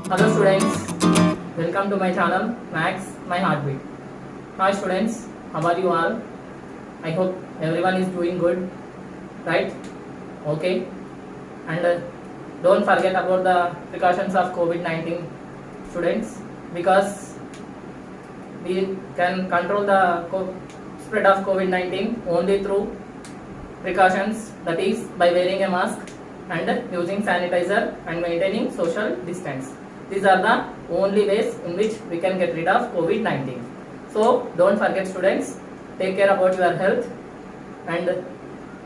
Hello students, welcome to my channel Max My Heartbeat. Hi students, how are you all? I hope everyone is doing good, right? Okay, and don't forget about the precautions of COVID-19 students, because we can control the spread of COVID-19 only through precautions, that is by wearing a mask and using sanitizer and maintaining social distance. These are the only ways in which we can get rid of COVID-19. So don't forget students, take care about your health and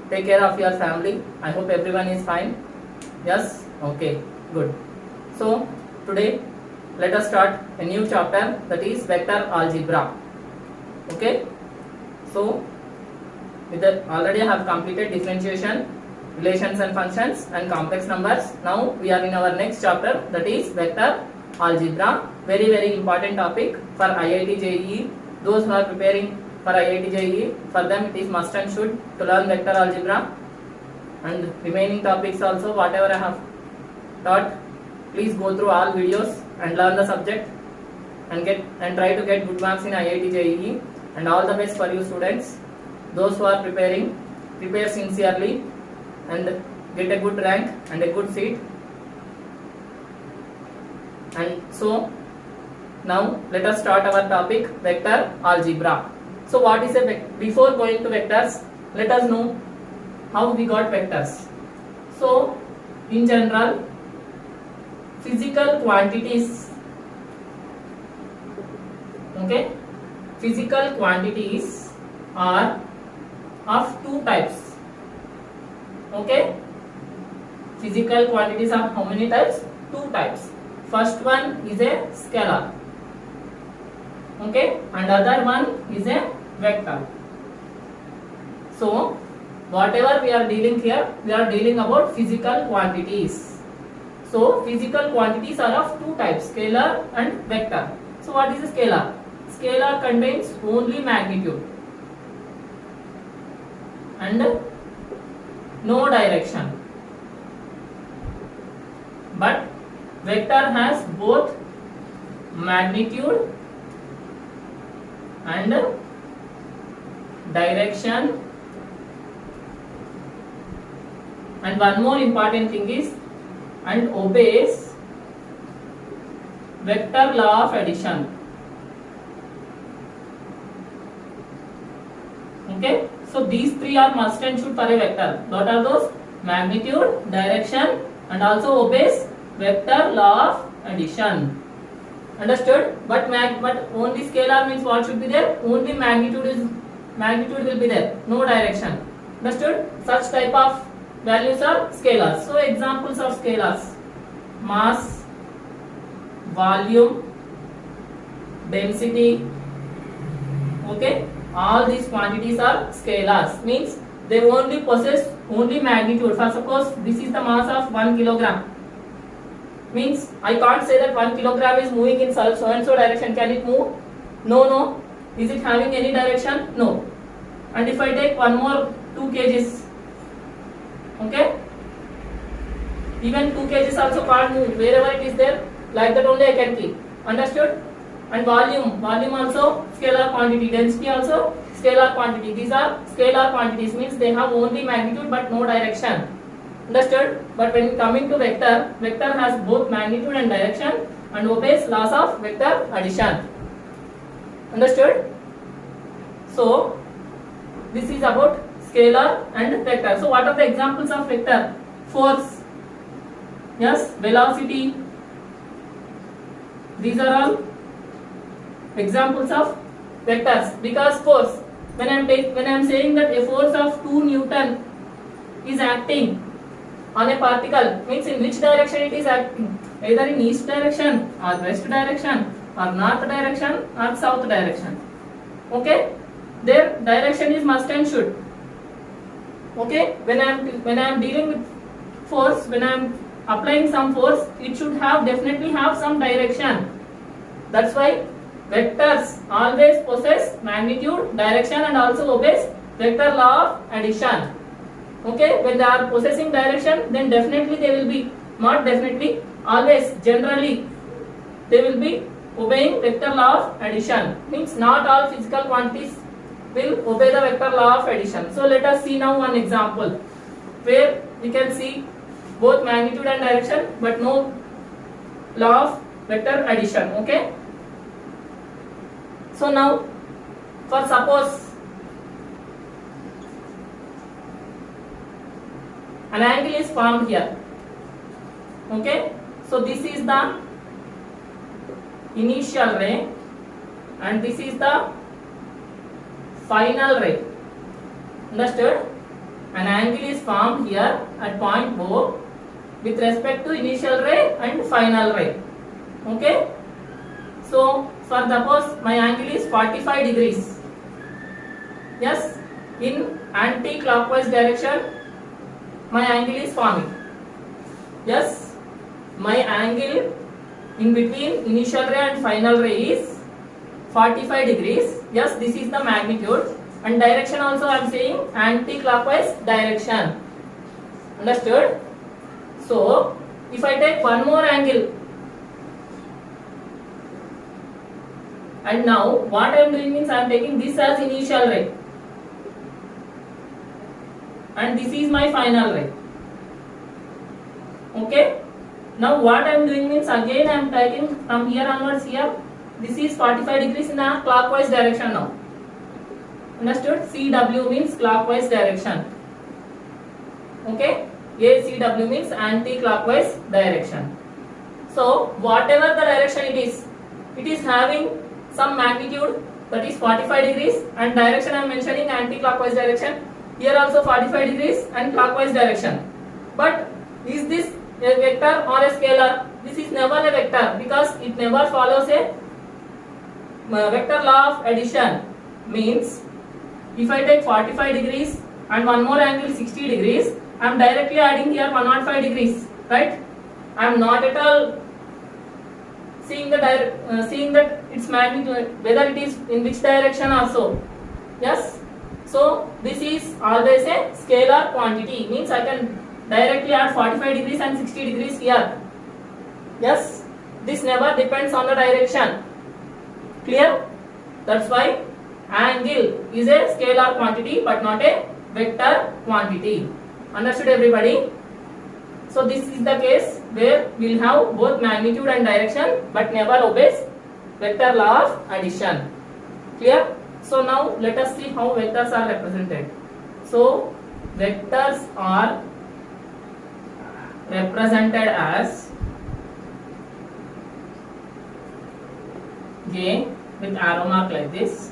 take care of your family. I hope everyone is fine. Yes? Okay, good. So today let us start a new chapter, that is vector algebra. Okay? So with that, already I have completed differentiation, relations and functions and complex numbers. Now we are in our next chapter, that is vector algebra. Very important topic for IIT JEE. Those who are preparing for IIT JEE, for them it is must and should to learn vector algebra. And remaining topics also, whatever I have taught, please go through all videos and learn the subject and try to get good marks in IIT JEE. And all the best for you students. Those who are preparing, prepare sincerely and get a good rank and a good seat. And so now let us start our topic, vector algebra. So what is a vector? Before going to vectors, let us know how we got vectors. So in general, physical quantities, okay, physical quantities are of two types. Okay, physical quantities are how many types? Two types. First one is a scalar, okay, and other one is a vector. So whatever we are dealing here, we are dealing about physical quantities. So physical quantities are of two types, scalar and vector. So what is a scalar? Scalar contains only magnitude and no direction, but vector has both magnitude and direction. And one more important thing is, and obeys vector law of addition. Okay, so these three are must and should for a vector. What are those? Magnitude, direction, and also obeys vector law of addition. Understood? But only scalar means what should be there? Only magnitude will be there, no direction. Understood? Such type of values are scalars. So examples of scalars: mass, volume, density. Okay, all these quantities are scalars, means they only possess only magnitude. For suppose this is the mass of 1 kilogram, means I can't say that 1 kilogram is moving in so and so direction. Can it move? No. Is it having any direction? No. And if I take one more 2 kgs, okay, even 2 kgs also can't move. Wherever it is there, like that only I can keep. Understood? And volume also scalar quantity, density also scalar quantity. These are scalar quantities, means they have only magnitude but no direction. Understood? But when coming to vector, vector has both magnitude and direction and obeys laws of vector addition. Understood? So this is about scalar and vector. So what are the examples of vector? Force, yes, velocity. These are all examples of vectors. Because force, when I am saying that a force of 2 Newton is acting on a particle, means in which direction it is acting? Either in east direction or west direction or north direction or south direction. Okay, their direction is must and should. Okay, when I am dealing with force, when I am applying some force, it should definitely have some direction. That's why vectors always possess magnitude, direction, and also obeys vector law of addition. Okay, when they are possessing direction, then definitely they will be, not definitely, always, generally they will be obeying vector law of addition. Means not all physical quantities will obey the vector law of addition. So let us see now one example where we can see both magnitude and direction but no law of vector addition. Okay. So now for suppose an angle is formed here. Okay. So this is the initial ray and this is the final ray. Understood? An angle is formed here at point O with respect to initial ray and final ray. Okay. So for suppose my angle is 45 degrees. Yes, in anti-clockwise direction my angle is forming. Yes, my angle in between initial ray and final ray is 45 degrees. Yes, this is the magnitude, and direction also I am saying anti-clockwise direction. Understood? So if I take one more angle, and now what I am doing means I am taking this as initial ray and this is my final ray. Okay. Now what I am doing means again I am taking from here onwards here. This is 45 degrees in a clockwise direction now. Understood? CW means clockwise direction. Okay. ACW means anti-clockwise direction. So whatever the direction it is having some magnitude, that is 45 degrees, and direction I am mentioning anti-clockwise direction. Here also 45 degrees and clockwise direction. But is this a vector or a scalar? This is never a vector because it never follows a vector law of addition. Means if I take 45 degrees and one more angle 60 degrees, I am directly adding here 105 degrees, right? I am not at all seeing that its magnitude, whether it is in which direction also. Yes. So this is always a scalar quantity. Means I can directly add 45 degrees and 60 degrees here. Yes. This never depends on the direction. Clear? That's why angle is a scalar quantity but not a vector quantity. Understood everybody? So this is the case where we will have both magnitude and direction but never obeys vector law of addition. Clear? So now let us see how vectors are represented. So vectors are represented as A with arrow mark like this,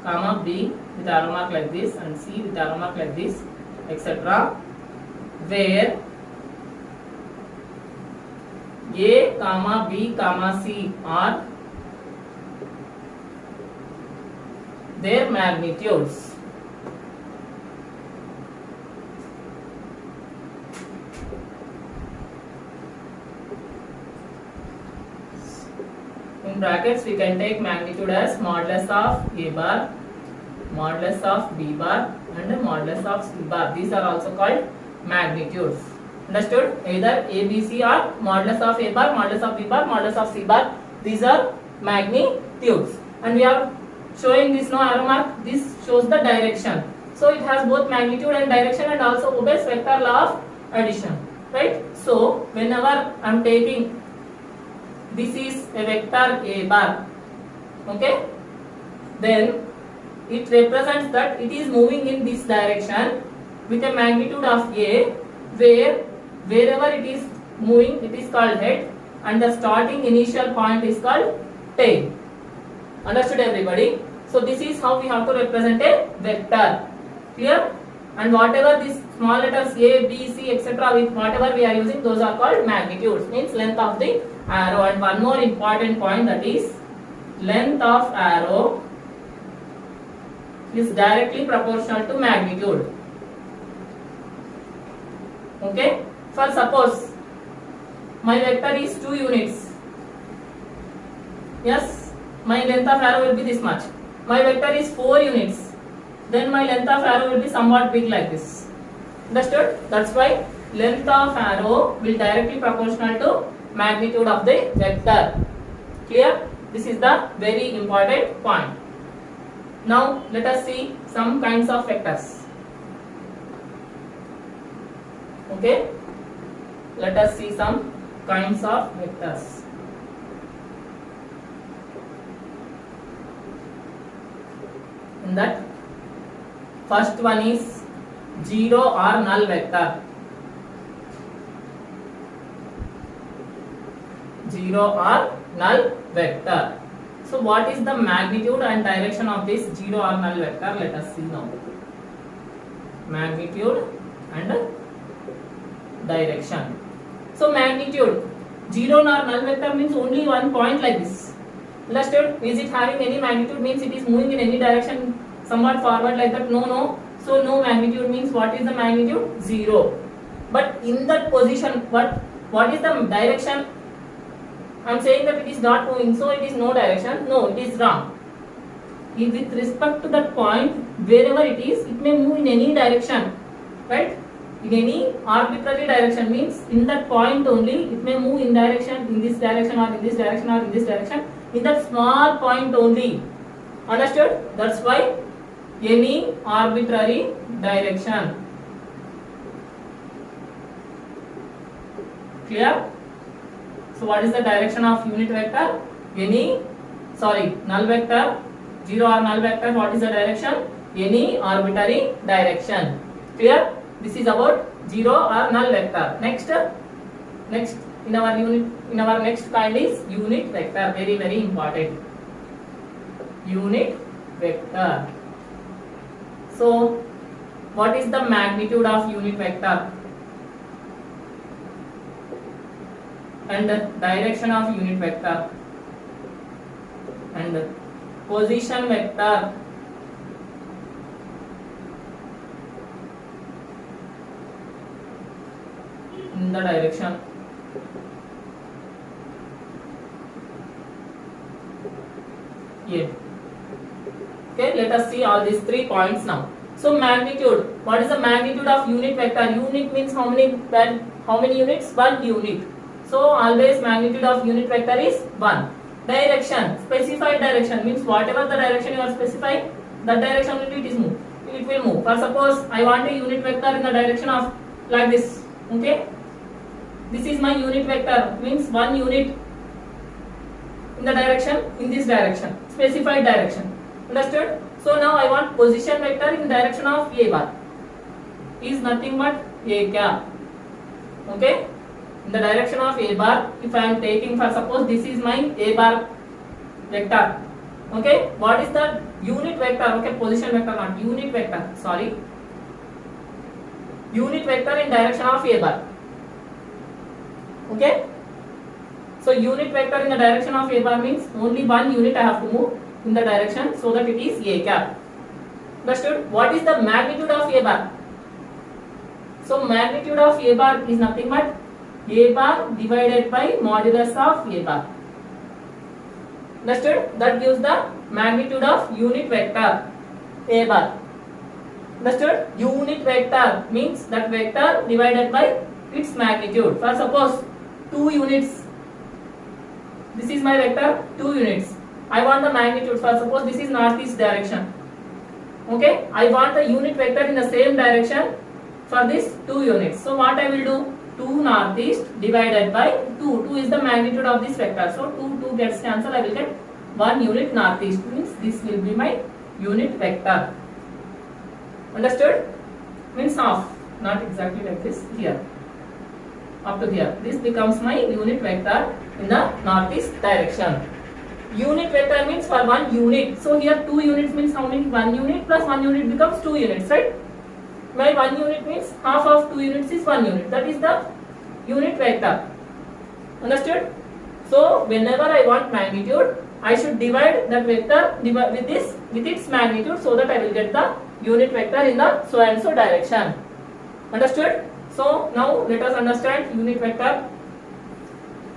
comma B with arrow mark like this, and C with arrow mark like this, etc. Where A, comma B, comma C are their magnitudes. In brackets we can take magnitude as modulus of A bar, modulus of B bar and modulus of C bar. These are also called magnitudes. Understood? Either A, B, C or modulus of A bar, modulus of B bar, modulus of C bar. These are magnitudes. And we are showing this no arrow mark. This shows the direction. So it has both magnitude and direction and also obeys vector law of addition. Right? So whenever I am taking this is a vector A bar, okay, then it represents that it is moving in this direction with a magnitude of A, where wherever it is moving it is called head and the starting initial point is called tail. Understood everybody? So this is how we have to represent a vector. Clear? And whatever these small letters A, B, C, etc. with whatever we are using, those are called magnitudes, means length of the arrow. And one more important point, that is length of arrow is directly proportional to magnitude. Okay? For suppose my vector is 2 units. Yes, my length of arrow will be this much. My vector is 4 units. Then my length of arrow will be somewhat big like this. Understood? That's why length of arrow will directly proportional to magnitude of the vector. Clear? This is the very important point. Now let us see some kinds of vectors. Okay, let us see some kinds of vectors. In that, first one is zero or null vector. Zero or null vector. So what is the magnitude and direction of this zero or null vector? Let us see now. Magnitude and direction. So magnitude, zero or null vector means only one point like this. Understood? Is it having any magnitude? Means it is moving in any direction, somewhat forward like that? No. So no magnitude means what is the magnitude? Zero. But in that position, what is the direction? I am saying that it is not moving, so it is no direction. No, it is wrong. With respect to that point, wherever it is, it may move in any direction, right? In any arbitrary direction means in that point only, it may move in direction, in this direction or in this direction or in this direction, in that small point only. Understood? That's why any arbitrary direction. Clear? So what is the direction of unit vector? Null vector, zero or null vector, what is the direction? Any arbitrary direction. Clear? This is about zero or null vector. Next in our next kind is unit vector. Very, very important. Unit vector. So what is the magnitude of unit vector? And direction of unit vector and position vector in the direction. Yeah. Okay, let us see all these 3 points now. So magnitude, what is the magnitude of unit vector? Unit means how many units? 1 unit. So always magnitude of unit vector is 1. Direction, specified direction means whatever the direction you are specifying, that direction only it will move. For suppose I want a unit vector in the direction of like this. Okay, this is my unit vector, means 1 unit in the direction, in this direction, specified direction. Understood? So now I want position vector in direction of A bar is nothing but A cap. Okay, in the direction of A bar, if I am taking, for suppose this is my A bar vector. Okay, what is the unit vector? Okay, position vector, not unit vector, sorry. Unit vector in direction of A bar. Okay, so unit vector in the direction of A bar means only 1 unit I have to move in the direction, so that it is A cap. Understood? What is the magnitude of A bar? So magnitude of A bar is nothing but A bar divided by modulus of A bar. Understood? That gives the magnitude of unit vector A bar. Understood? Unit vector means that vector divided by its magnitude. For suppose 2 units, this is my vector 2 units. I want the magnitude. For suppose this is northeast direction. Okay, I want the unit vector in the same direction for this 2 units. So what I will do? 2 northeast divided by 2. 2 is the magnitude of this vector. So 2 gets cancelled. I will get 1 unit northeast. Means this will be my unit vector. Understood? Means half. Not exactly like this. Here. Up to here. This becomes my unit vector in the northeast direction. Unit vector means for 1 unit. So here 2 units means how many? 1 unit plus 1 unit becomes 2 units, right? My 1 unit means half of 2 units is 1 unit. That is the unit vector. Understood? So whenever I want magnitude, I should divide that vector with its magnitude, so that I will get the unit vector in the so and so direction. Understood? So now let us understand unit vector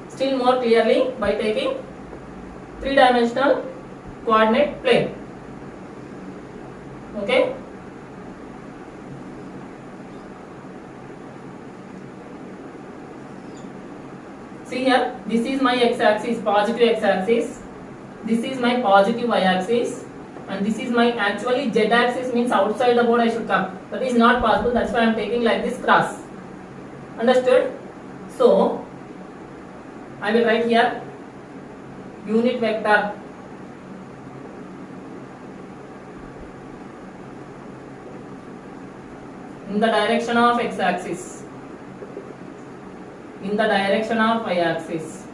still more clearly by taking 3-dimensional coordinate plane. Okay. See here, this is my x-axis, positive x-axis. This is my positive y-axis, and this is my actually z-axis means outside the board I should come. That is not possible. That's why I am taking like this cross. Understood? So I will write here unit vector in the direction of x-axis, in the direction of y-axis.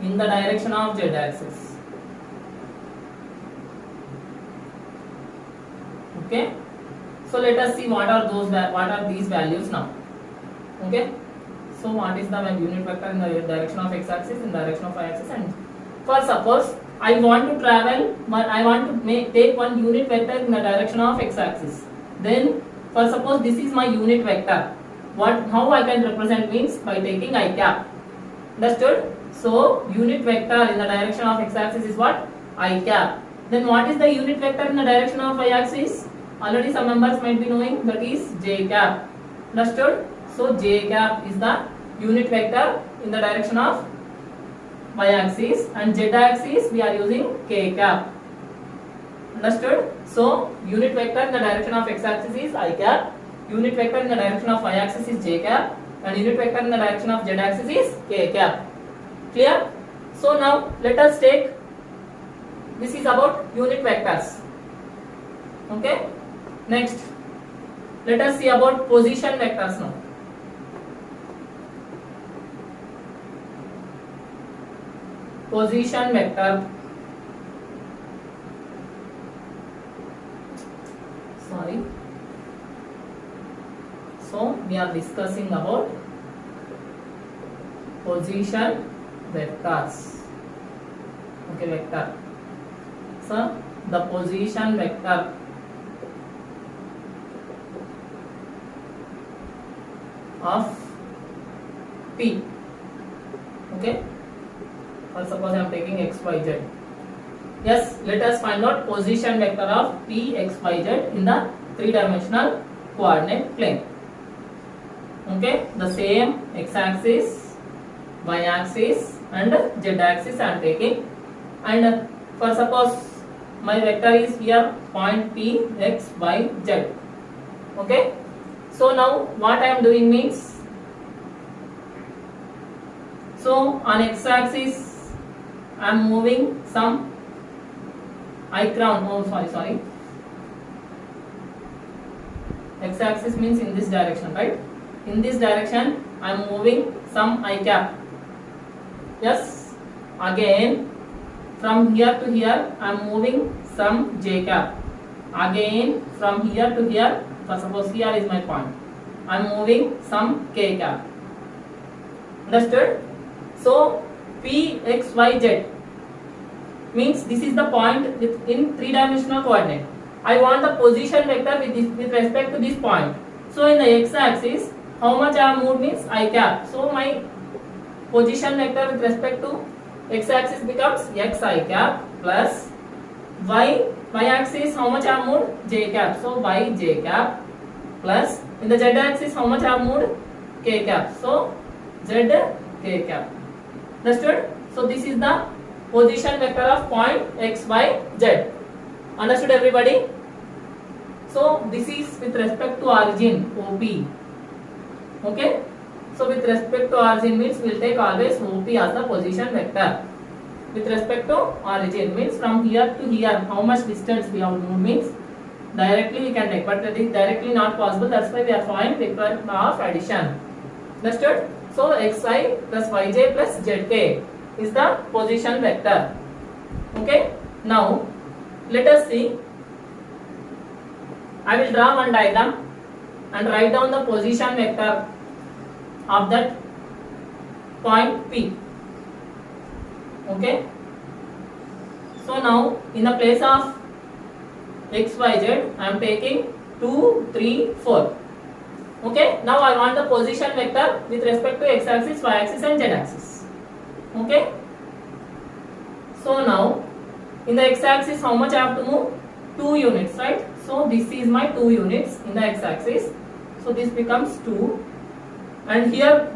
In the direction of z-axis. Okay. So let us see what are these values now. Okay. So what is the unit vector in the direction of x-axis, in the direction of y-axis, and for suppose I want to travel, but I want to take one unit vector in the direction of x-axis. Then for suppose this is my unit vector. How I can represent means by taking I cap. Understood? So unit vector in the direction of x-axis is what? I cap. Then what is the unit vector in the direction of y-axis? Already some members might be knowing, that is j cap. Understood? So j cap is the unit vector in the direction of y-axis, and z-axis we are using k cap. Understood? So unit vector in the direction of x-axis is I cap, unit vector in the direction of y-axis is j cap, and unit vector in the direction of z-axis is k cap. Clear? So now let us take, this is about unit vectors. Okay. Next, let us see about position vectors now. Position vector. Sorry. So we are discussing about position vectors. Okay, vector. So the position vector of P. Okay. Or suppose I am taking x, y, z. Yes, let us find out position vector of P, x, y, z in the three-dimensional coordinate plane. Okay, the same x-axis, y-axis, and z-axis I am taking. And for suppose my vector is here point P, x, y, z. Okay. So now what I am doing means, so on x-axis I am moving some I crown. Oh, sorry. X-axis means in this direction, right? In this direction I am moving some I cap. Yes. Again from here to here I am moving some j cap. Again from here to here. For suppose here is my point, I am moving some k cap. Understood? So P, x, y, z means this is the point in three-dimensional coordinate. I want the position vector with respect to this point. So in the x-axis, how much I have moved means I cap. So my position vector with respect to x-axis becomes x I cap plus y-axis how much I have moved? J cap. So y j cap plus in the z-axis how much I have moved? K cap. So z k cap. Understood? So this is the position vector of point x, y, z. Understood everybody? So this is with respect to origin OP. Okay? So with respect to origin means we will take always OP as the position vector. With respect to origin means from here to here how much distance we have moved means directly we can take, but that is directly not possible. That's why we are following requirement of addition. Understood? So xi plus yj plus zk is the position vector. Okay? Now let us see. I will draw one diagram and write down the position vector of that point P. Okay? So now in the place of x, y, z I am taking 2, 3, 4. Okay? Now I want the position vector with respect to x-axis, y-axis and z-axis. Okay? So now in the x-axis how much I have to move? 2 units, right? So this is my 2 units in the x-axis, So this becomes 2, and here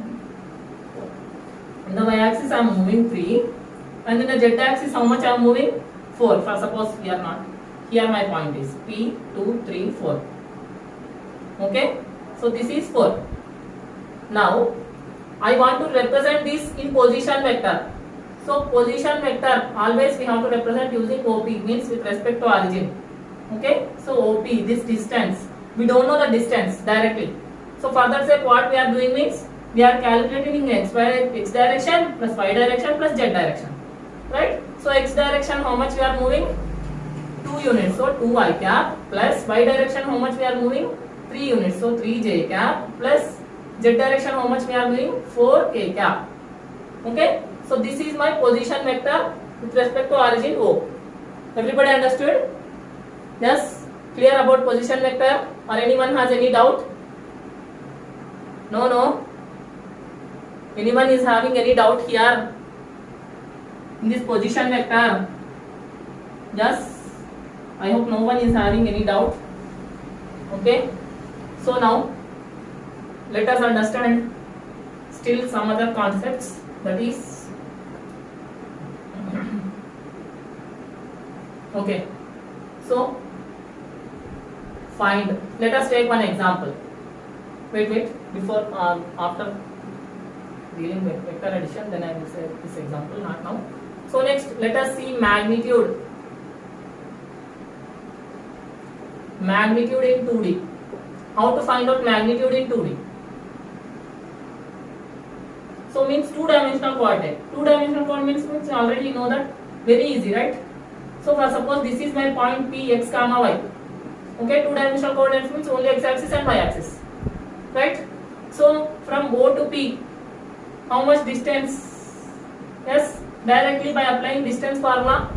in the y-axis I am moving 3, and in the z-axis how much I am moving? 4. For suppose we are not here, my point is P 2 3 4. Okay, so this is 4. Now I want to represent this in position vector. So position vector always we have to represent using OP, means with respect to origin. Okay, so OP, this distance, we don't know the distance directly. So for that sake what we are doing means we are calculating in x direction plus y direction plus z direction, right? So x direction how much we are moving? 2 units, so 2y cap, plus y direction how much we are moving? 3 units, so 3j cap, plus z direction how much we are moving? 4k cap. Okay, so this is my position vector with respect to origin O. Everybody understood? Yes, clear about position vector, or anyone has any doubt? No. Anyone is having any doubt here in this position vector? Yes, I hope no one is having any doubt. Okay, so now let us understand still some other concepts, that is okay, so find, let us take one example. Wait, before after dealing with vector addition, then I will say this example, not now. So next let us see magnitude in 2D. How to find out magnitude in 2D? So means two-dimensional coordinate. Two-dimensional coordinates means you already know that, very easy, right? So for suppose this is my point P, x comma y. Okay, two-dimensional coordinates means only x-axis and y-axis, right? So from O to P, how much distance? Yes, directly by applying distance formula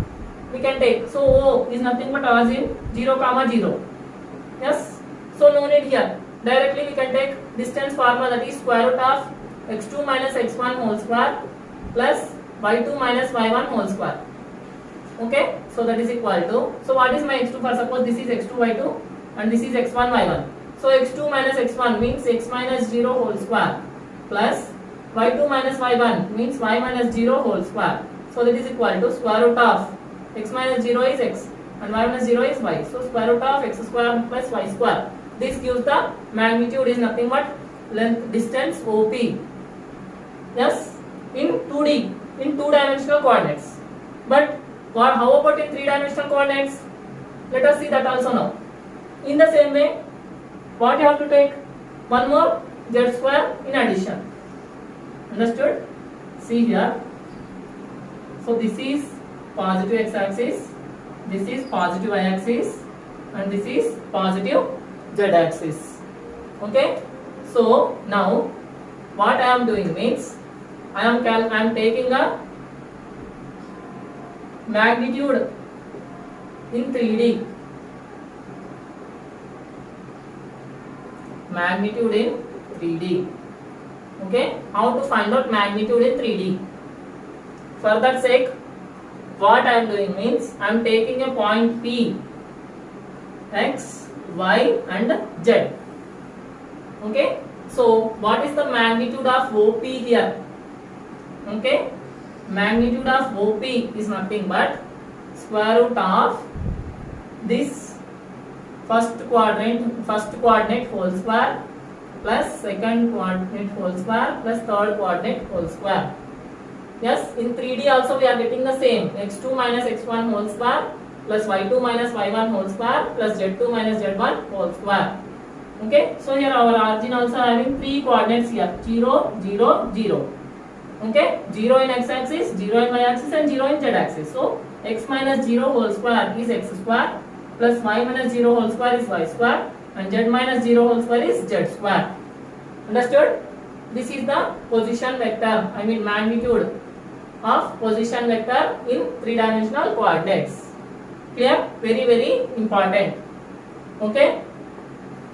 we can take. So O is nothing but origin 0 comma 0. Yes, so no need here. Directly we can take distance formula, that is square root of x2 minus x1 whole square plus y2 minus y1 whole square. Okay, so that is equal to, so what is my x2? For suppose this is x2 y2 and this is x1 y1. So x2 minus x1 means x minus 0 whole square plus y2 minus y1 means y minus 0 whole square. So that is equal to square root of x minus 0 is x and y minus 0 is y. So square root of x square plus y square. This gives the magnitude is nothing but length distance OP. Yes, in 2D, in two-dimensional coordinates. But how about in three-dimensional coordinates? Let us see that also now. In the same way, what you have to take? One more z square in addition. Understood? See here. So this is positive x-axis, this is positive y-axis, and this is positive z-axis. Okay? So now what I am doing means I am taking a magnitude in 3D. Magnitude in 3D. Okay? How to find out magnitude in 3D? For that sake, what I am doing means I am taking a point P, x, y and z. Okay? So what is the magnitude of OP here? Okay? Magnitude of OP is nothing but square root of this first coordinate whole square plus second coordinate whole square plus third coordinate whole square. Yes, in 3D also we are getting the same, x2 minus x1 whole square plus y2 minus y1 whole square plus z2 minus z1 whole square. Okay, so here our origin also having 3 coordinates here, 0, 0, 0. Okay, 0 in x-axis, 0 in y-axis and 0 in z-axis. So x minus 0 whole square is x square plus y minus 0 whole square is y square and z minus 0 whole square is z square. Understood? This is the position vector, I mean magnitude of position vector in three-dimensional coordinates. Clear? Very, very important. Okay?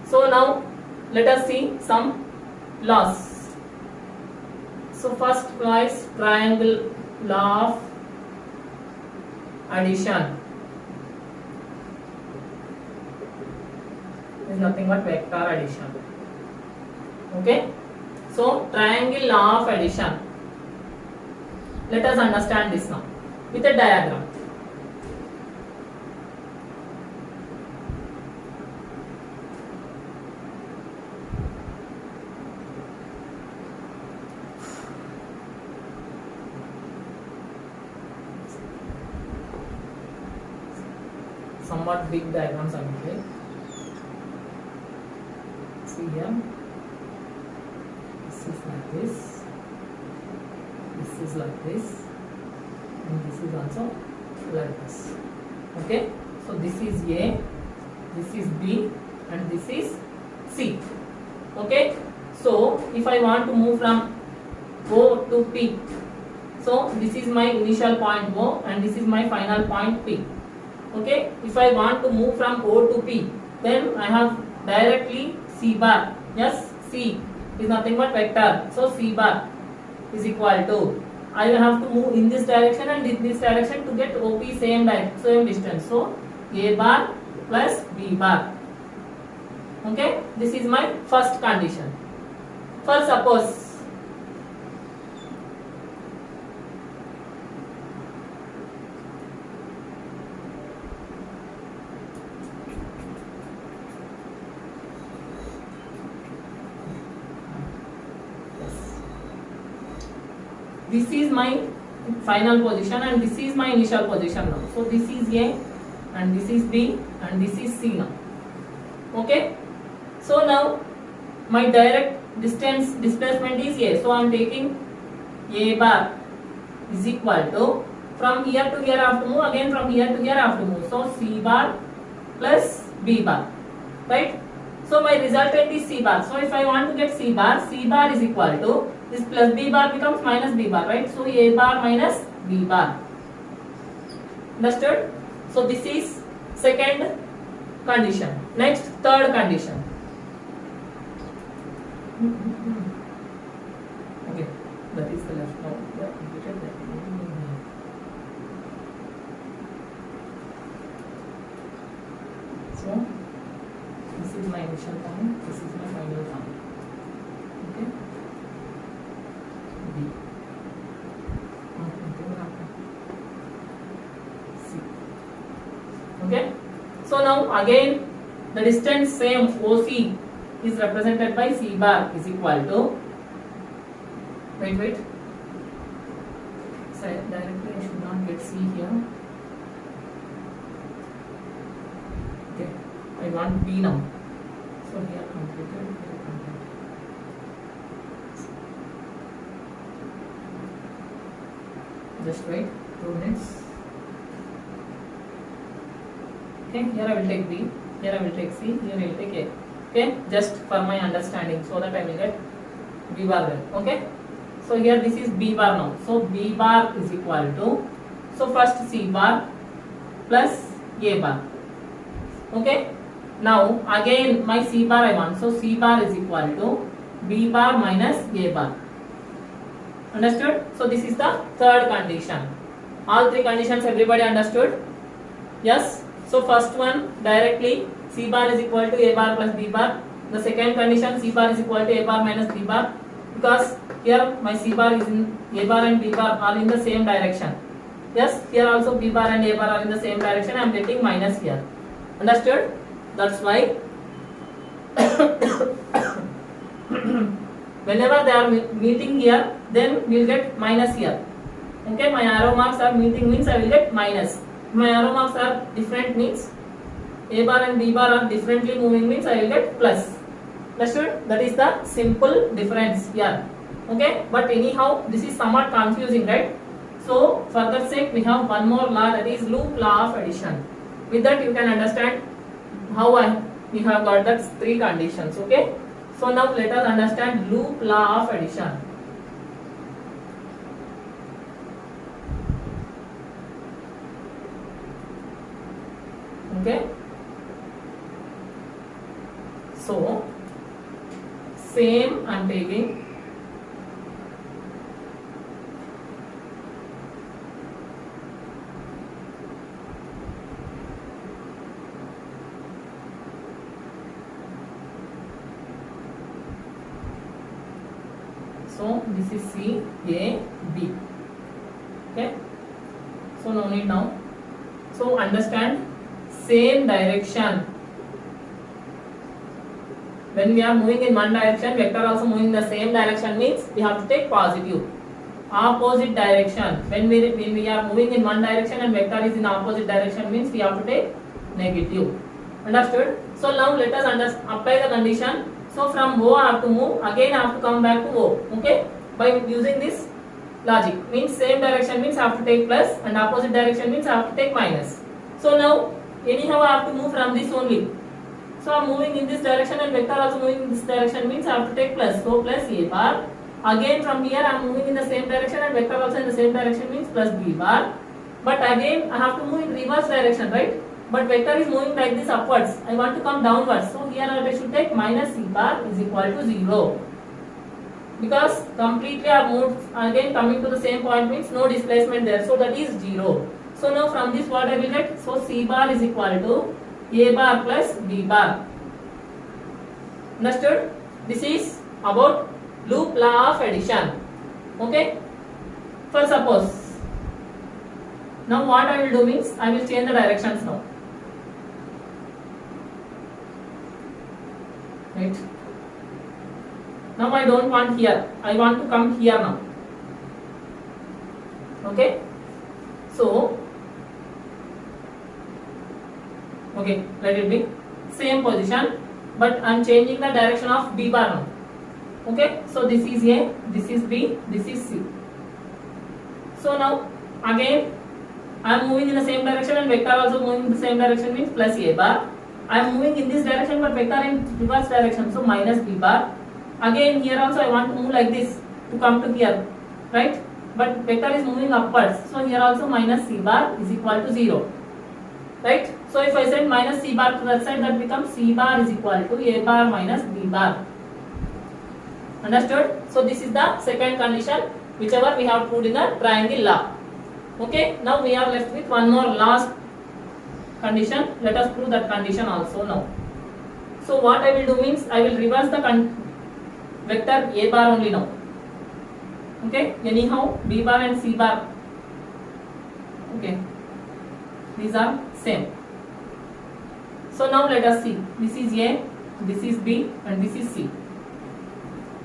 So now let us see some laws. So first law is triangle law of addition. Is nothing but vector addition. Okay, so triangle law of addition. Let us understand this now with a diagram. Somewhat big diagrams I will take. See here, this is like this, this is like this, and this is also like this. Okay, so this is A, this is B, and this is C. Okay, so if I want to move from O to P, so this is my initial point O and this is my final point P. Okay, if I want to move from O to P, then I have directly C bar. Yes, C is nothing but vector, so C bar is equal to, I will have to move in this direction and in this direction to get OP same distance, so A bar plus B bar. Okay, this is my first condition. For suppose this is my final position and this is my initial position now. So this is A and this is B and this is C now. Okay, so now my direct distance displacement is A, so I am taking A bar is equal to, from here to here I have to move, again from here to here I have to move, so C bar plus B bar, right? So my resultant is C bar, so if I want to get C bar is equal to, this plus B bar becomes minus B bar, right? So A bar minus B bar. Understood? So this is second condition. Next, third condition. Okay, that is the left now. Yeah, completed that. So this is my initial point, this is my final point. Okay. B. C. Okay. So now again the distance same OC is represented by C bar is equal to, wait. So directly I should not get C here. Okay. I want B now. So here completed, here completed. Just wait 2 minutes. Okay, here I will take B, here I will take C, here I will take A. Okay, just for my understanding, so that I will get B bar there. Okay, so here this is B bar now. So B bar is equal to, so first C bar plus A bar. Okay, now again my C bar I want, so C bar is equal to B bar minus A bar. Understood? So this is the third condition. All three conditions everybody understood? Yes. So first one directly C bar is equal to A bar plus B bar. The second condition C bar is equal to A bar minus B bar, because here my C bar is in A bar and B bar are in the same direction. Yes, here also B bar and A bar are in the same direction. I am getting minus here. Understood? That's why whenever they are meeting here, then we will get minus here. Okay, my arrow marks are meeting means I will get minus. My arrow marks are different means A bar and B bar are differently moving means I will get plus. Understood? That is the simple difference here. Okay, but anyhow this is somewhat confusing, right? So for that sake we have one more law, that is loop law of addition. With that you can understand how we have got that three conditions. Okay, so now let us understand loop law of addition. Okay, so same I am taking So this is C, A, B. Okay. So no need now. So understand, same direction. When we are moving in one direction, vector also moving in the same direction means we have to take positive. Opposite direction. When we are moving in one direction and vector is in opposite direction means we have to take negative. Understood? So now let us apply the condition. So from O I have to move, again I have to come back to O. Okay? By using this logic, means same direction means I have to take plus and opposite direction means I have to take minus. So now anyhow I have to move from this only. So I am moving in this direction and vector also moving in this direction means I have to take plus. So plus A bar. Again from here I am moving in the same direction and vector also in the same direction means plus B bar. But again I have to move in reverse direction, right? But vector is moving like this upwards. I want to come downwards. So here I should take minus C bar is equal to 0. Because completely I have moved, again coming to the same point means no displacement there. So that is 0. So now from this what I will get? So C bar is equal to A bar plus B bar. Understood? This is about loop law of addition. Okay? For suppose, now what I will do means I will change the directions now. Right? Now I don't want here. I want to come here now. Okay? So, okay, let it be same position, but I am changing the direction of B bar now. Okay, so this is A, this is B, this is C. So now again I am moving in the same direction and vector also moving in the same direction means plus A bar. I am moving in this direction but vector in reverse direction, so minus B bar. Again here also I want to move like this to come to here, right? But vector is moving upwards, so here also minus C bar is equal to 0. Right? So if I send minus C bar to that side, that becomes C bar is equal to A bar minus B bar. Understood? So this is the second condition whichever we have proved in the triangle law. Okay? Now we are left with one more last condition. Let us prove that condition also now. So what I will do means I will reverse the vector A bar only now. Okay? Anyhow B bar and C bar. Okay. These are same. So now let us see. This is A, this is B and this is C.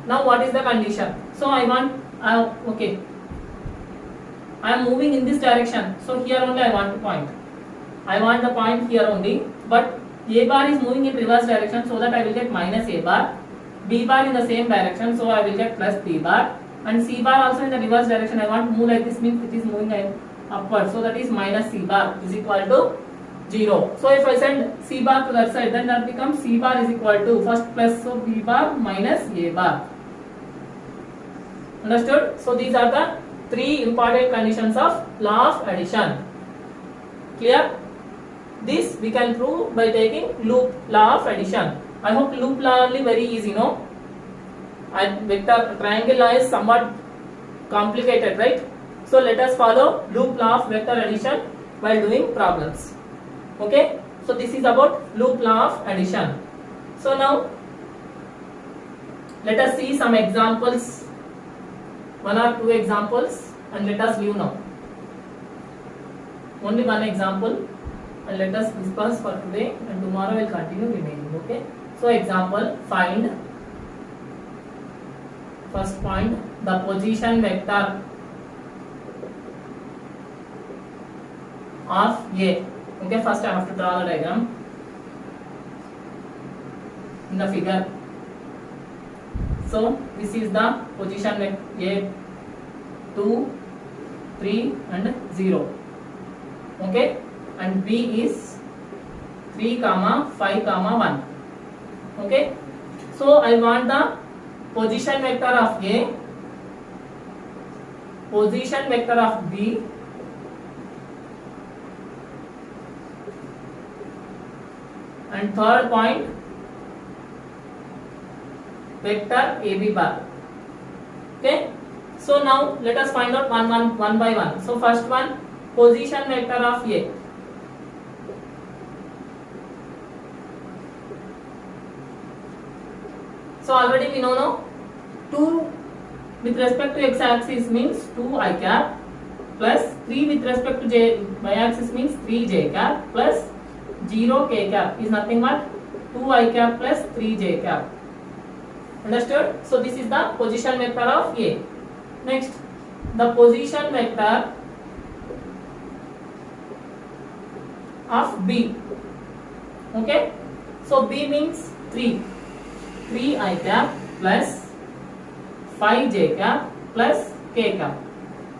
Now what is the condition? So I want, okay, I am moving in this direction. So here only I want to point. I want the point here only. But A bar is moving in reverse direction, so that I will get minus A bar. B bar in the same direction, so I will get plus B bar. And C bar also in the reverse direction. I want to move like this means it is moving upward. So that is minus C bar is equal to 0. So if I send C bar to that side, then that becomes C bar is equal to first plus, so B bar minus A bar. Understood? So these are the three important conditions of law of addition. Clear? This we can prove by taking loop law of addition. I hope loop law only very easy, no? And vector triangle law is somewhat complicated, right? So let us follow loop law of vector addition while doing problems. Okay? So this is about loop law of addition. So now let us see some examples. One or two examples and let us leave now. Only one example and let us discuss for today and tomorrow we'll continue remaining. Okay? So example, find first point the position vector of A. Okay, first I have to draw the diagram in the figure. So this is the position vector A, 2, 3 and 0. Okay, and B is 3, 5, 1. Okay, so I want the position vector of A, position vector of B, and third point vector AB bar. Okay, so now let us find out one by one. So first one, position vector of A. So already we know 2 with respect to x axis means 2 I cap plus 3 with respect to y axis means 3 j cap plus 0 k cap is nothing but 2 I cap plus 3 j cap. Understood? So this is the position vector of A. Next, the position vector of B. Okay, so B means 3 I cap plus 5 j cap plus k cap.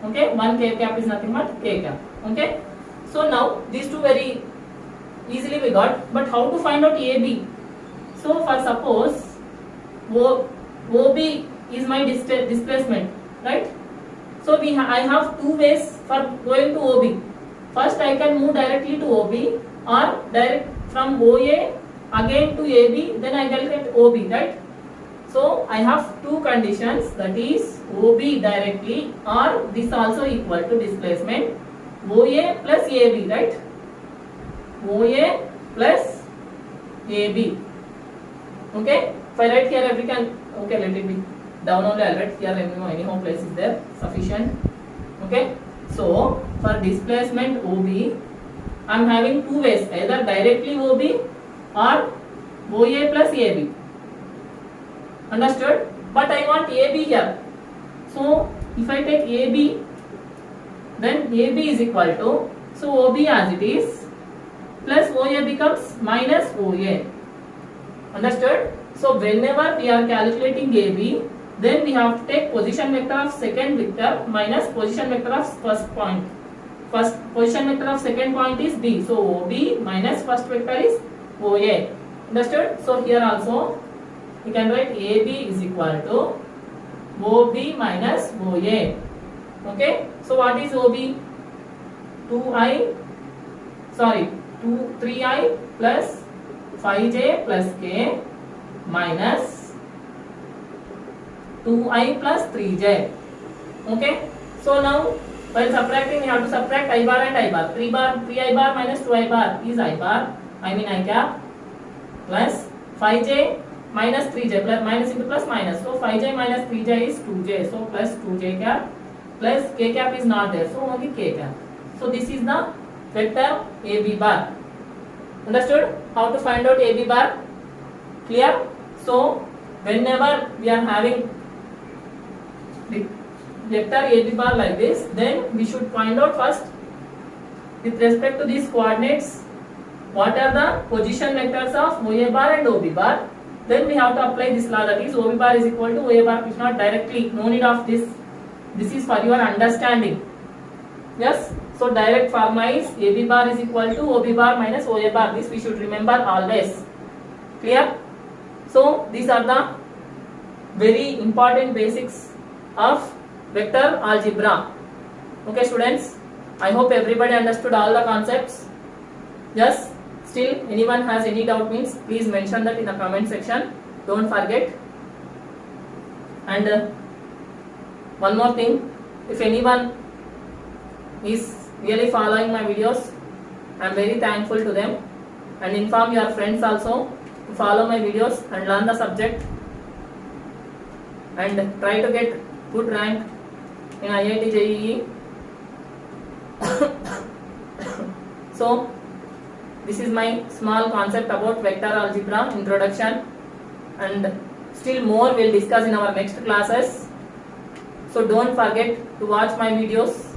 Okay, 1 k cap is nothing but k cap. Okay, so now these two very easily we got, but how to find out AB? So for suppose OB is my displacement, right? So I have two ways for going to OB. First I can move directly to OB, or direct from OA again to AB, then I will get OB, right? So I have two conditions, that is OB directly or this also equal to displacement OA plus AB, right? OA plus AB. Okay, if I write here we can, okay, let it be down only, I'll write here, anyhow place is there, sufficient. Okay, so for displacement OB I am having two ways, either directly OB or OA plus AB. Understood? But I want AB here. So if I take AB, then AB is equal to, so OB as it is, plus OA becomes minus OA. Understood? So whenever we are calculating AB, then we have to take position vector of second vector minus position vector of first point. First position vector of second point is B. So OB minus first vector is OA. Understood? So here also we can write AB is equal to OB minus OA. Okay? So what is OB? 3I plus 5j plus k minus 2I plus 3j. Okay? So now while subtracting we have to subtract I bar and I bar. 3I bar minus 2I bar is I bar, I mean I cap, plus 5j minus 3j, plus minus into plus minus. So 5j minus 3j is 2j. So plus 2j cap plus k cap is not there. So only k cap. So this is the vector AB bar. Understood? How to find out AB bar? Clear? So whenever we are having the vector AB bar like this, then we should find out first with respect to these coordinates what are the position vectors of OA bar and OB bar. Then we have to apply this law, that is OB bar is equal to OA bar. If not directly, no need of this. This is for your understanding. Yes. So direct formula is AB bar is equal to OB bar minus OA bar. This we should remember always. Clear? So these are the very important basics of vector algebra. Okay students, I hope everybody understood all the concepts. Yes. Still anyone has any doubt means please mention that in the comment section. Don't forget. And one more thing, if anyone is really following my videos, I am very thankful to them, and inform your friends also to follow my videos and learn the subject and try to get good rank in IIT JEE. So this is my small concept about vector algebra introduction, and still more we'll discuss in our next classes. So don't forget to watch my videos,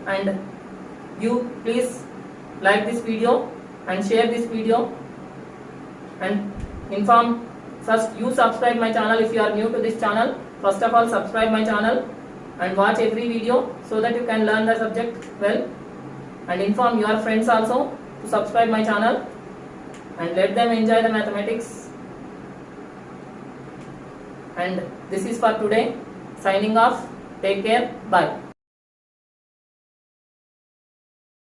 and you please like this video and share this video, and inform. First you subscribe my channel if you are new to this channel. First of all subscribe my channel and watch every video so that you can learn the subject well, and inform your friends also to subscribe my channel and let them enjoy the mathematics. And this is for today. Signing off. Take care. Bye.